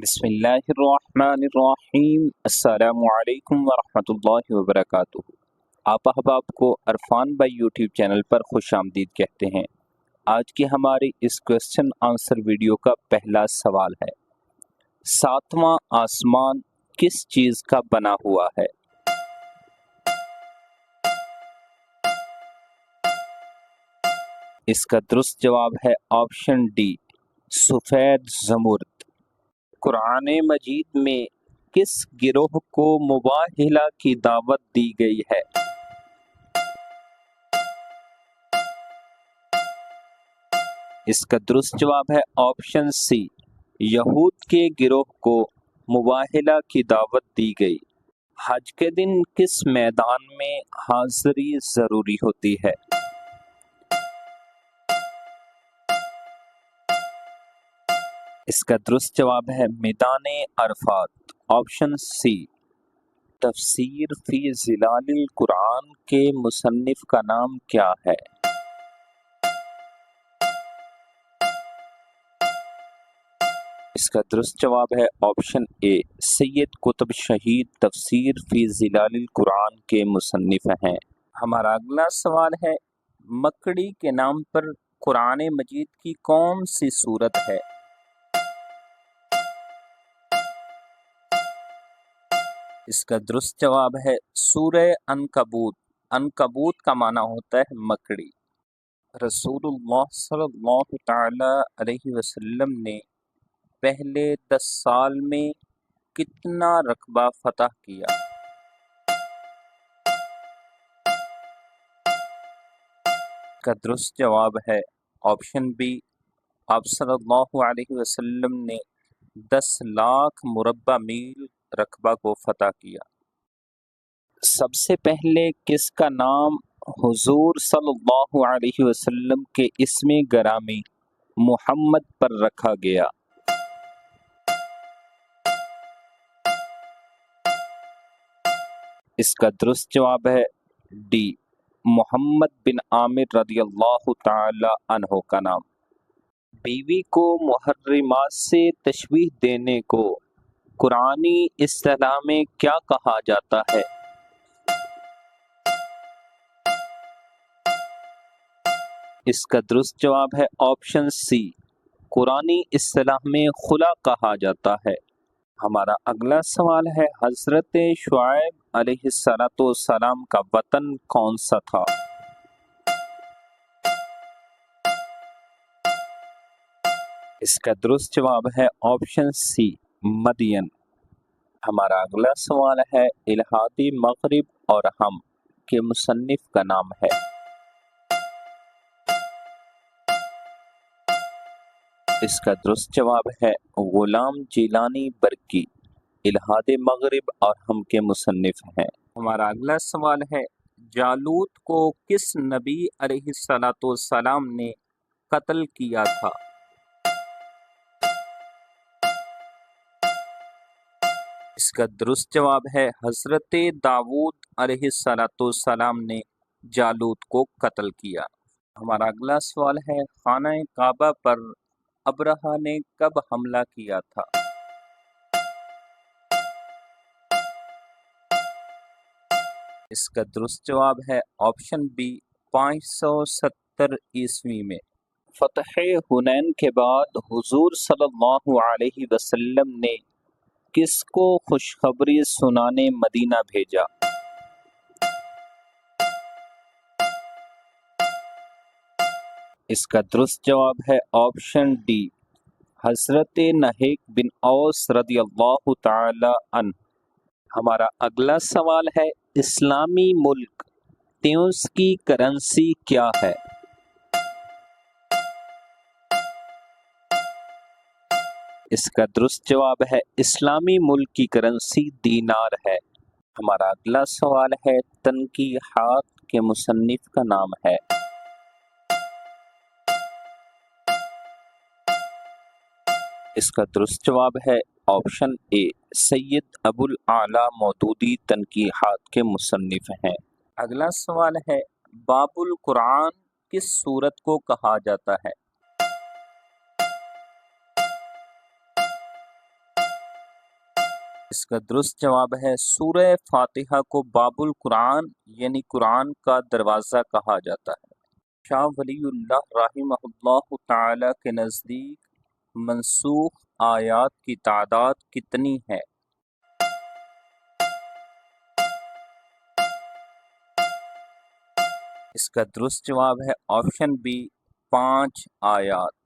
بسم اللہ الرحمن الرحیم۔ السلام علیکم ورحمۃ اللہ وبرکاتہ۔ آپ احباب کو عرفان بھائی یوٹیوب چینل پر خوش آمدید کہتے ہیں۔ آج کی ہماری اس کوسچن آنسر ویڈیو کا پہلا سوال ہے، ساتواں آسمان کس چیز کا بنا ہوا ہے؟ اس کا درست جواب ہے آپشن ڈی، سفید زمرد۔ قرآن مجید میں کس گروہ کو مباہلہ کی دعوت دی گئی ہے؟ اس کا درست جواب ہے آپشن سی، یہود کے گروہ کو مباہلہ کی دعوت دی گئی۔ حج کے دن کس میدان میں حاضری ضروری ہوتی ہے؟ اس کا درست جواب ہے میدان عرفات، آپشن سی۔ تفسیر فی ظلال القرآن کے مصنف کا نام کیا ہے؟ اس کا درست جواب ہے آپشن اے، سید قطب شہید تفسیر فی ظلال القرآن کے مصنف ہیں۔ ہمارا اگلا سوال ہے، مکڑی کے نام پر قرآن مجید کی کون سی سورت ہے؟ اس کا درست جواب ہے سورہ عنکبوت۔ عنکبوت کا معنی ہوتا ہے مکڑی۔ رسول اللہ صلی اللہ تعالی علیہ وسلم نے پہلے 10 سال میں کتنا رقبہ فتح کیا؟ کا درست جواب ہے آپشن بی، آپ صلی اللہ علیہ وسلم نے 10 لاکھ مربع میل رقبہ کو فتح کیا۔ سب سے پہلے کس کا نام حضور صلی اللہ علیہ وسلم کے اسم گرامی محمد پر رکھا گیا؟ اس کا درست جواب ہے ڈی، محمد بن عامر رضی اللہ تعالی عنہ کا نام۔ بیوی کو محرمات سے تشبیہ دینے کو قرآنی اصطلاح میں کیا کہا جاتا ہے؟ اس کا درست جواب ہے آپشن سی، قرآنی اصطلاح میں خلا کہا جاتا ہے۔ ہمارا اگلا سوال ہے، حضرت شعیب علیہ السلام کا وطن کون سا تھا؟ اس کا درست جواب ہے آپشن سی، مدین۔ ہمارا اگلا سوال ہے، الہادی مغرب اور ہم کے مصنف کا نام ہے؟ اس کا درست جواب ہے غلام جیلانی برکی۔ الہاد مغرب اور ہم کے مصنف ہیں۔ ہمارا اگلا سوال ہے، جالوت کو کس نبی علیہ السلام نے قتل کیا تھا؟ اس کا درست جواب ہے حضرت داؤد علیہ السلام نے جالوت کو قتل کیا۔ ہمارا اگلا سوال ہے، خانہ کعبہ پر ابرہہ نے کب حملہ کیا تھا؟ اس کا درست جواب ہے آپشن بی، 570 عیسوی میں۔ فتح حنین کے بعد حضور صلی اللہ علیہ وسلم نے کس کو خوشخبری سنانے مدینہ بھیجا؟ اس کا درست جواب ہے آپشن ڈی، حضرت نہیک بن اوس رضی اللہ تعالی عنہ۔ ہمارا اگلا سوال ہے، اسلامی ملک تیونس کی کرنسی کیا ہے؟ اس کا درست جواب ہے اسلامی ملک کی کرنسی دینار ہے۔ ہمارا اگلا سوال ہے، تنقیحات کے مصنف کا نام ہے؟ اس کا درست جواب ہے آپشن اے، سید ابو الاعلی مودودی تنقیحات کے مصنف ہیں۔ اگلا سوال ہے، باب القرآن کس سورت کو کہا جاتا ہے؟ اس کا درست جواب ہے سورہ فاتحہ کو باب القرآن یعنی قرآن کا دروازہ کہا جاتا ہے۔ شاہ ولی اللہ رحمہ اللہ تعالی کے نزدیک منسوخ آیات کی تعداد کتنی ہے؟ اس کا درست جواب ہے آپشن بی 5 آیات۔